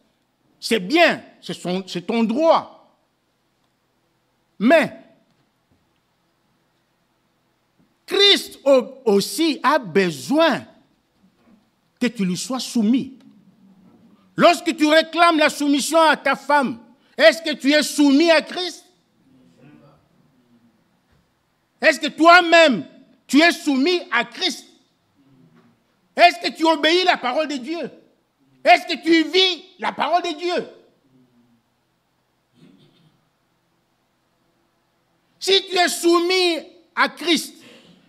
C'est bien, c'est ton droit. Mais Christ aussi a besoin que tu lui sois soumis. Lorsque tu réclames la soumission à ta femme, est-ce que tu es soumis à Christ? Est-ce que toi-même, tu es soumis à Christ? Est-ce que tu obéis à la parole de Dieu? Est-ce que tu vis la parole de Dieu? Si tu es soumis à Christ,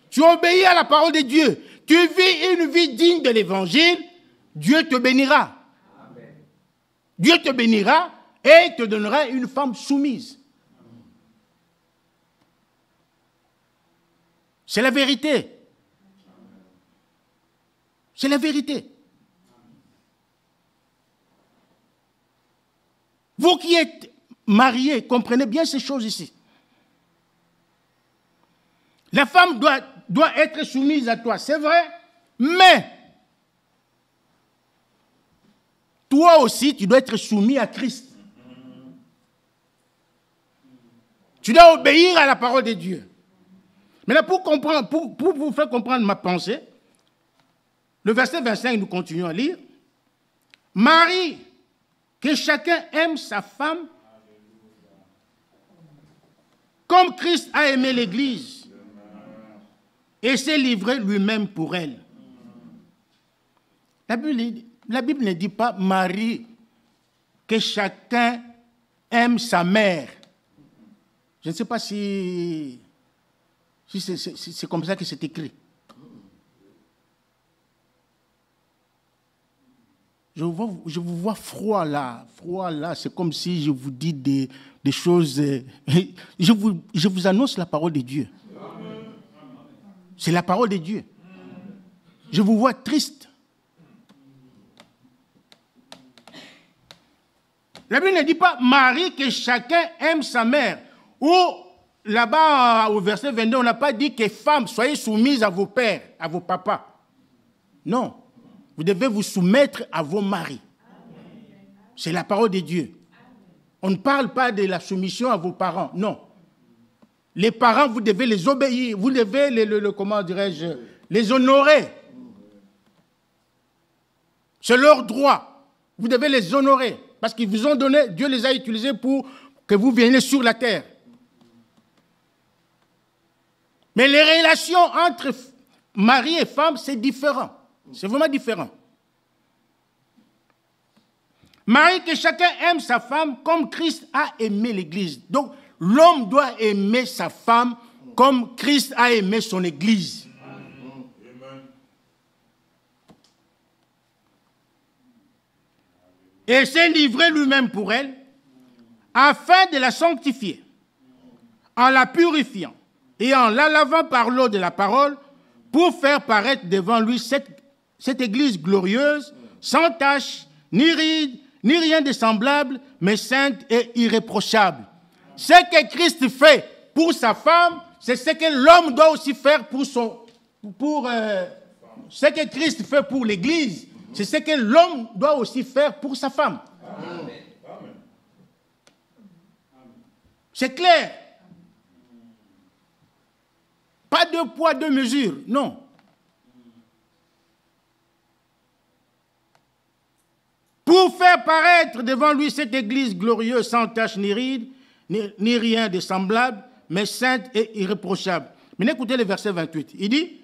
tu obéis à la parole de Dieu, tu vis une vie digne de l'évangile, Dieu te bénira. Amen. Dieu te bénira et te donnera une femme soumise. C'est la vérité. C'est la vérité. Vous qui êtes mariés, comprenez bien ces choses ici. La femme doit être soumise à toi, c'est vrai, mais toi aussi, tu dois être soumis à Christ. Tu dois obéir à la parole de Dieu. Maintenant, pour vous faire comprendre ma pensée, le verset 25, nous continuons à lire. Marie, que chacun aime sa femme comme Christ a aimé l'Église et s'est livré lui-même pour elle. La Bible ne dit pas Marie, que chacun aime sa mère. Je ne sais pas si c'est comme ça que c'est écrit. Je vous vois froid là, c'est comme si je vous dis des choses. Je vous annonce la parole de Dieu. C'est la parole de Dieu. Je vous vois triste. La Bible ne dit pas Marie, que chacun aime sa mère. Ou là-bas au verset 22, on n'a pas dit que femmes, soyez soumises à vos pères, à vos papas. Non. Vous devez vous soumettre à vos maris. C'est la parole de Dieu. On ne parle pas de la soumission à vos parents, non. Les parents, vous devez les obéir, vous devez comment dirais-je, les honorer. C'est leur droit. Vous devez les honorer parce qu'ils vous ont donné, Dieu les a utilisés pour que vous veniez sur la terre. Mais les relations entre mari et femme, c'est différent. C'est vraiment différent. Marie, que chacun aime sa femme comme Christ a aimé l'Église. Donc, l'homme doit aimer sa femme comme Christ a aimé son Église. et s'est livré lui-même pour elle, afin de la sanctifier, en la purifiant et en la lavant par l'eau de la parole, pour faire paraître devant lui cette Église glorieuse, sans tache, ni ride, ni rien de semblable, mais sainte et irréprochable. Ce que Christ fait pour sa femme, c'est ce que l'homme doit aussi faire pour ce que Christ fait pour l'Église, c'est ce que l'homme doit aussi faire pour sa femme. Amen. C'est clair. Pas deux poids, deux mesures, non. Pour faire paraître devant lui cette Église glorieuse, sans tache ni ride, ni rien de semblable, mais sainte et irréprochable. Mais écoutez le verset 28. Il dit,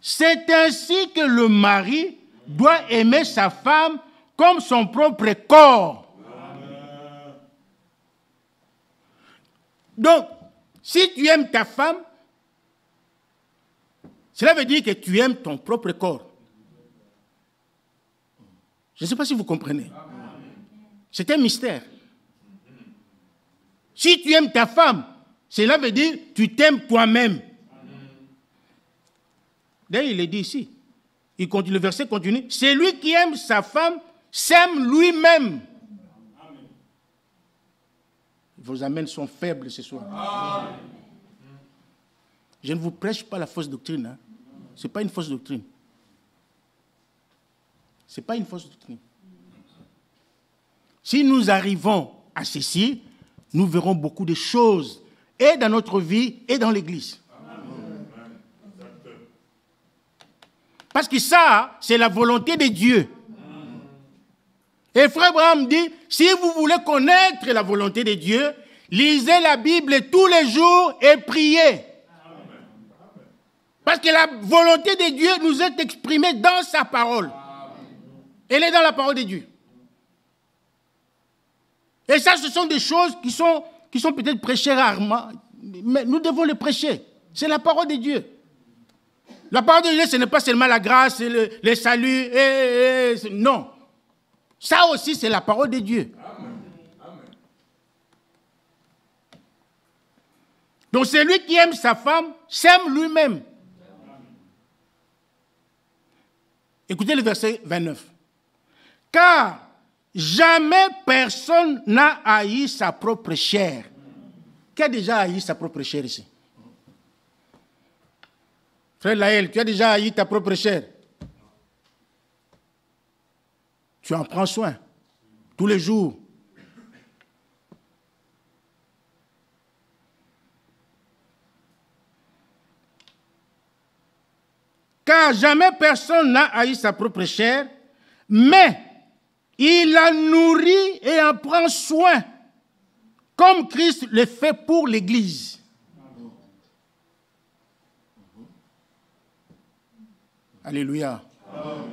c'est ainsi que le mari doit aimer sa femme comme son propre corps. Amen. Donc, si tu aimes ta femme, cela veut dire que tu aimes ton propre corps. Je ne sais pas si vous comprenez. C'est un mystère. Si tu aimes ta femme, cela veut dire que tu t'aimes toi-même. D'ailleurs, il est dit ici. Il continue, le verset continue. C'est lui qui aime sa femme, s'aime lui-même. Vos amens sont faibles ce soir. Amen. Je ne vous prêche pas la fausse doctrine. Hein. Ce n'est pas une fausse doctrine. Ce n'est pas une fausse doctrine. Si nous arrivons à ceci, nous verrons beaucoup de choses, et dans notre vie, et dans l'Église. Parce que ça, c'est la volonté de Dieu. Et Frère Abraham dit, si vous voulez connaître la volonté de Dieu, lisez la Bible tous les jours et priez. Parce que la volonté de Dieu nous est exprimée dans sa parole. Elle est dans la parole de Dieu. Et ça, ce sont des choses qui sont peut-être prêchées rarement, mais nous devons les prêcher. C'est la parole de Dieu. La parole de Dieu, ce n'est pas seulement la grâce, le salut, non. Ça aussi, c'est la parole de Dieu. Amen. Donc, celui qui aime sa femme, s'aime lui-même. Écoutez le verset 29. Car jamais personne n'a haï sa propre chair. Qui a déjà haï sa propre chair ici? Frère Laël, tu as déjà haï ta propre chair? Tu en prends soin tous les jours. Car jamais personne n'a haï sa propre chair, mais il la nourrit et en prend soin, comme Christ le fait pour l'Église. Alléluia. Amen.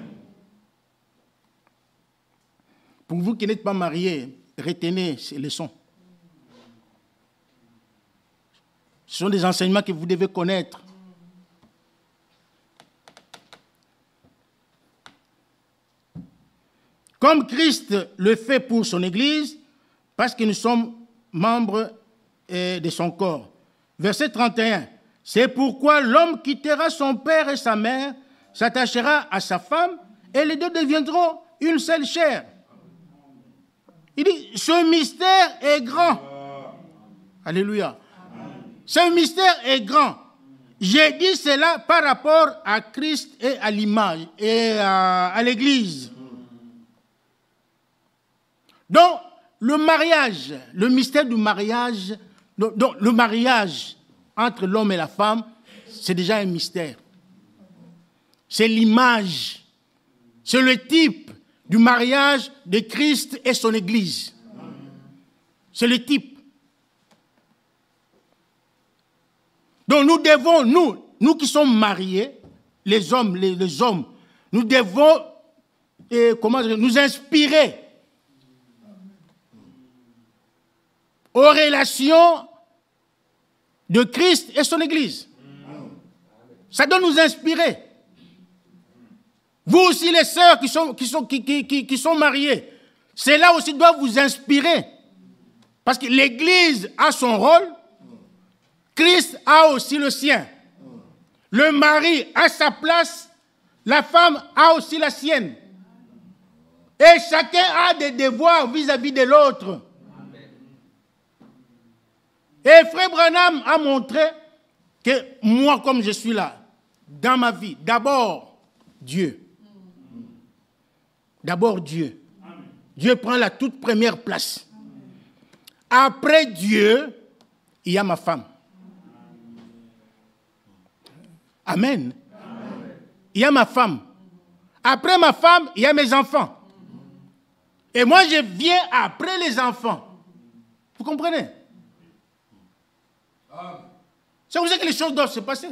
Pour vous qui n'êtes pas mariés, retenez ces leçons. Ce sont des enseignements que vous devez connaître. Comme Christ le fait pour son Église, parce que nous sommes membres de son corps. Verset 31. C'est pourquoi l'homme quittera son père et sa mère, s'attachera à sa femme, et les deux deviendront une seule chair. Il dit, ce mystère est grand. Alléluia. Ce mystère est grand. J'ai dit cela par rapport à Christ et à l'image, et à l'Église. Donc, le mariage, le mystère du mariage, donc le mariage entre l'homme et la femme, c'est déjà un mystère. C'est l'image, c'est le type du mariage de Christ et son Église. C'est le type. Donc nous devons, nous qui sommes mariés, les hommes, nous devons nous inspirer aux relations de Christ et son Église. Ça doit nous inspirer. Vous aussi, les sœurs qui sont mariées, Cela aussi doit vous inspirer. Parce que l'Église a son rôle, Christ a aussi le sien. Le mari a sa place, la femme a aussi la sienne. Et chacun a des devoirs vis-à-vis de l'autre. Et Frère Branham a montré que moi, comme je suis là, dans ma vie, d'abord Dieu. D'abord Dieu. Dieu prend la toute première place. Après Dieu, il y a ma femme. Amen. Il y a ma femme. Après ma femme, il y a mes enfants. Et moi, je viens après les enfants. Vous comprenez? C'est comme ça que les choses doivent se passer.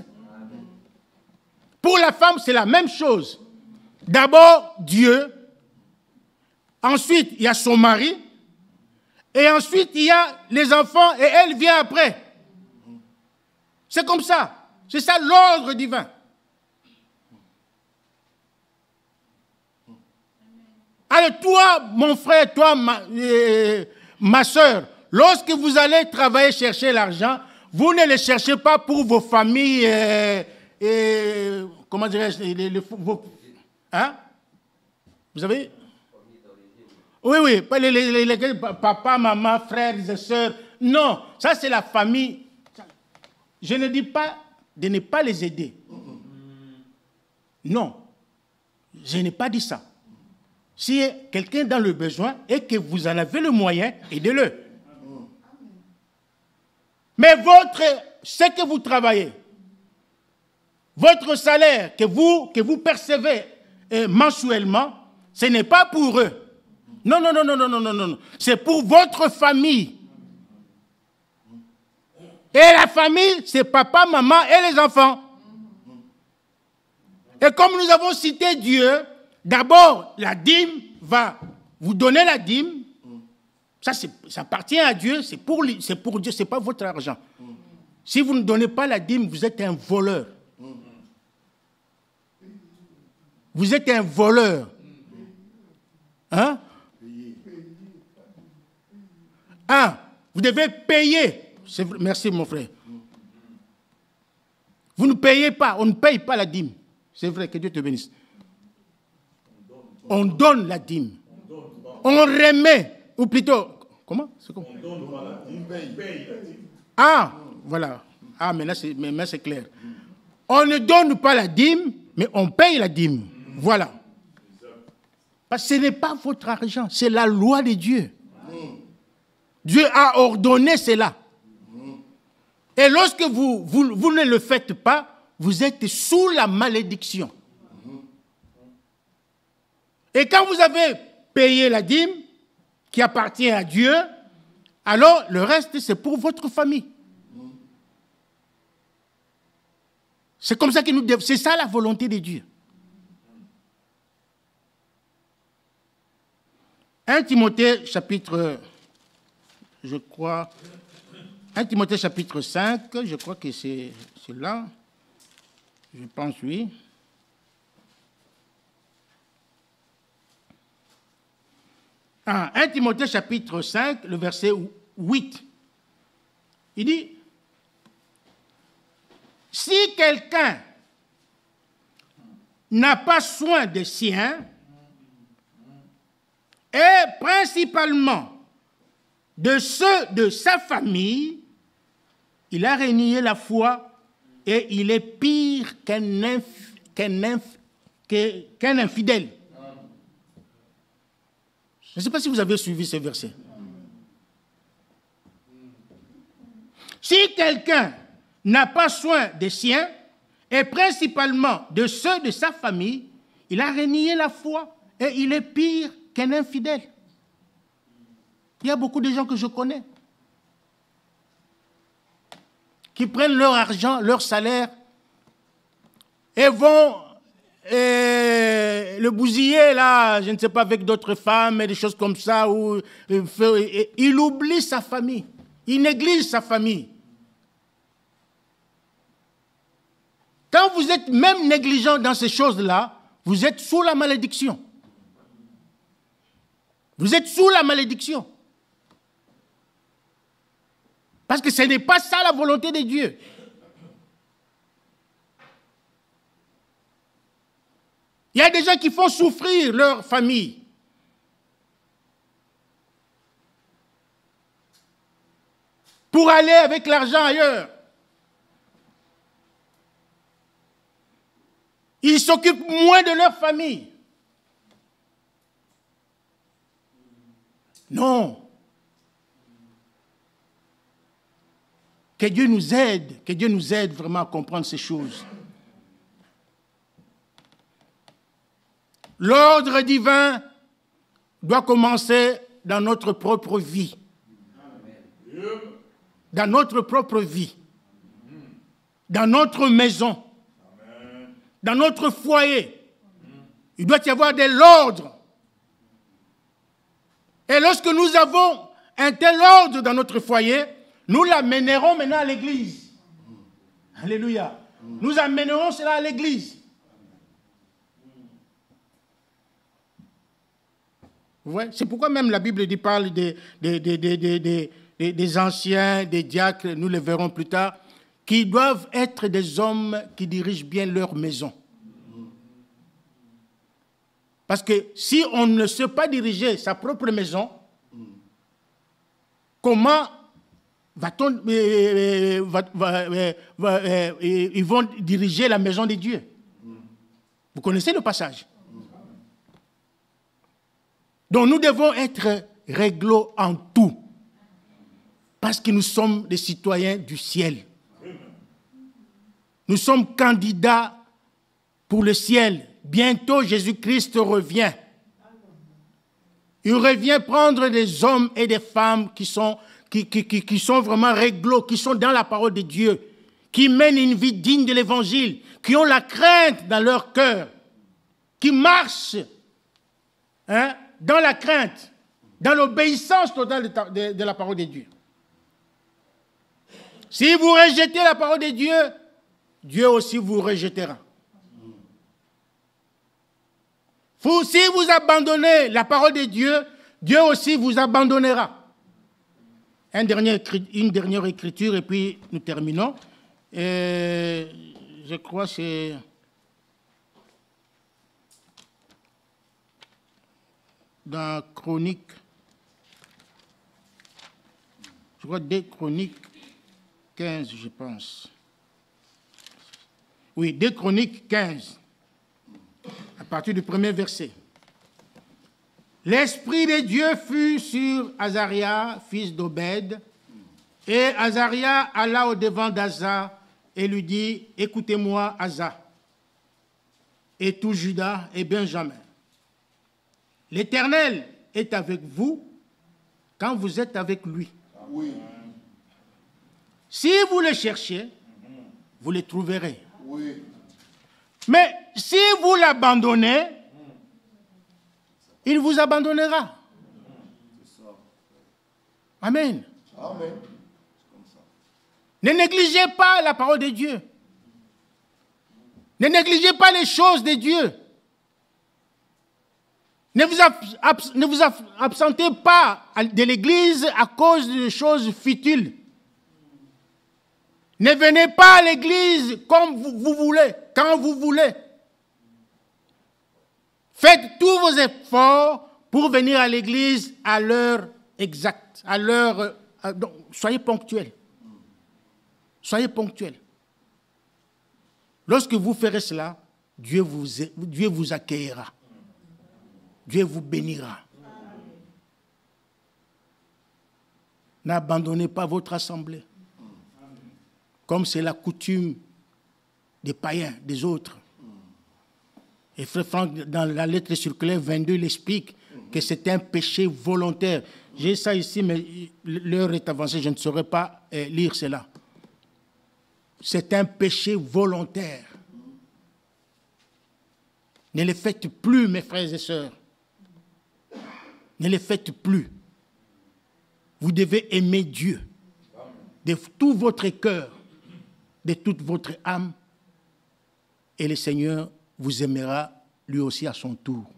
Pour la femme, c'est la même chose. D'abord, Dieu. Ensuite, il y a son mari. Et ensuite, il y a les enfants et elle vient après. C'est comme ça. C'est ça l'ordre divin. Alors toi, mon frère, toi, ma soeur, lorsque vous allez travailler, chercher l'argent, vous ne le cherchez pas pour vos familles, comment dirais-je, hein? Vous avez? Oui, pas les papa, maman, frères et sœurs. Non, ça c'est la famille. Je ne dis pas de ne pas les aider. Non, je n'ai pas dit ça. Si quelqu'un est dans le besoin et que vous en avez le moyen, aidez-le. Mais ce que vous travaillez, votre salaire que vous percevez mensuellement, ce n'est pas pour eux. Non. C'est pour votre famille. Et la famille, c'est papa, maman et les enfants. Et comme nous avons cité Dieu, d'abord, la dîme va vous donner la dîme. Ça appartient à Dieu, c'est pour Dieu, ce n'est pas votre argent. Si vous ne donnez pas la dîme, vous êtes un voleur. Vous êtes un voleur. Hein? Vous devez payer. Merci mon frère. Vous ne payez pas, on ne paye pas la dîme. C'est vrai, que Dieu te bénisse. On donne la dîme. On remet, ou plutôt, comment? On donne pas la dîme, on paye la dîme. Voilà. Maintenant c'est clair. On ne donne pas la dîme, mais on paye la dîme. Voilà. Parce que ce n'est pas votre argent, c'est la loi de Dieu. Dieu a ordonné cela. Et lorsque vous ne le faites pas, vous êtes sous la malédiction. Et quand vous avez payé la dîme, qui appartient à Dieu, alors le reste, c'est pour votre famille. C'est comme ça que c'est ça la volonté de Dieu. 1 Timothée chapitre, 1 Timothée chapitre 5, je crois que c'est là. Je pense, oui. « 1 Timothée chapitre 5, le verset 8. Il dit, « Si quelqu'un n'a pas soin des siens, et principalement de ceux de sa famille, il a renié la foi et il est pire qu'un infidèle. » Je ne sais pas si vous avez suivi ce verset. Si quelqu'un n'a pas soin des siens, et principalement de ceux de sa famille, il a renié la foi et il est pire qu'un infidèle. Il y a beaucoup de gens que je connais qui prennent leur argent, leur salaire et vont le bousiller, là, je ne sais pas, avec d'autres femmes et des choses comme ça, où il oublie sa famille, il néglige sa famille. Quand vous êtes même négligent dans ces choses-là, vous êtes sous la malédiction. Vous êtes sous la malédiction. Parce que ce n'est pas ça la volonté de Dieu. Il y a des gens qui font souffrir leur famille. Pour aller avec l'argent ailleurs. Ils s'occupent moins de leur famille. Non. Que Dieu nous aide vraiment à comprendre ces choses. L'ordre divin doit commencer dans notre propre vie. Dans notre propre vie. Dans notre maison. Dans notre foyer. Il doit y avoir de l'ordre. Et lorsque nous avons un tel ordre dans notre foyer, nous l'amènerons maintenant à l'église. Alléluia. Nous amènerons cela à l'église. Vous voyez? C'est pourquoi même la Bible parle des anciens, des diacres, nous le verrons plus tard, qui doivent être des hommes qui dirigent bien leur maison. Parce que si on ne sait pas diriger sa propre maison, comment va-t-on, ils vont diriger la maison de Dieu? Vous connaissez le passage. Donc nous devons être réglo en tout. Parce que nous sommes des citoyens du ciel. Nous sommes candidats pour le ciel. Bientôt, Jésus-Christ revient. Il revient prendre des hommes et des femmes qui sont vraiment réglo, qui sont dans la parole de Dieu, qui mènent une vie digne de l'évangile, qui ont la crainte dans leur cœur, qui marchent dans la crainte, dans l'obéissance totale de la parole de Dieu. Si vous rejetez la parole de Dieu, Dieu aussi vous rejettera. Si vous abandonnez la parole de Dieu, Dieu aussi vous abandonnera. Une dernière écriture et puis nous terminons. Je crois que c'est dans Chroniques. Je crois 2 Chroniques 15, je pense. Oui, 2 Chroniques 15. À partir du premier verset. L'Esprit de Dieu fut sur Azaria, fils d'Obed, et Azaria alla au-devant d'Asa et lui dit, écoutez-moi, Asa, et tout Juda et Benjamin. L'Éternel est avec vous quand vous êtes avec lui. Oui. Si vous le cherchez, vous le trouverez. Oui. Mais si vous l'abandonnez, il vous abandonnera. Amen. Amen. Ne négligez pas la parole de Dieu. Ne négligez pas les choses de Dieu. Ne vous absentez pas de l'église à cause de choses futiles. Ne venez pas à l'église comme vous voulez, quand vous voulez. Faites tous vos efforts pour venir à l'église à l'heure exacte, à l'heure. Donc, soyez ponctuels. Soyez ponctuels. Lorsque vous ferez cela, Dieu vous accueillera. Dieu vous bénira. N'abandonnez pas votre assemblée. Comme c'est la coutume des païens, des autres. Et Frère Franck, dans la lettre circulaire 22, il explique que c'est un péché volontaire. J'ai ça ici, mais l'heure est avancée, je ne saurais pas lire cela. C'est un péché volontaire. Ne le faites plus, mes frères et sœurs. Ne le faites plus. Vous devez aimer Dieu de tout votre cœur, de toute votre âme, et le Seigneur vous aimera lui aussi à son tour.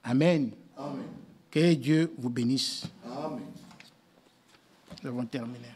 Amen. Amen. Que Dieu vous bénisse. Amen. Nous avons terminé.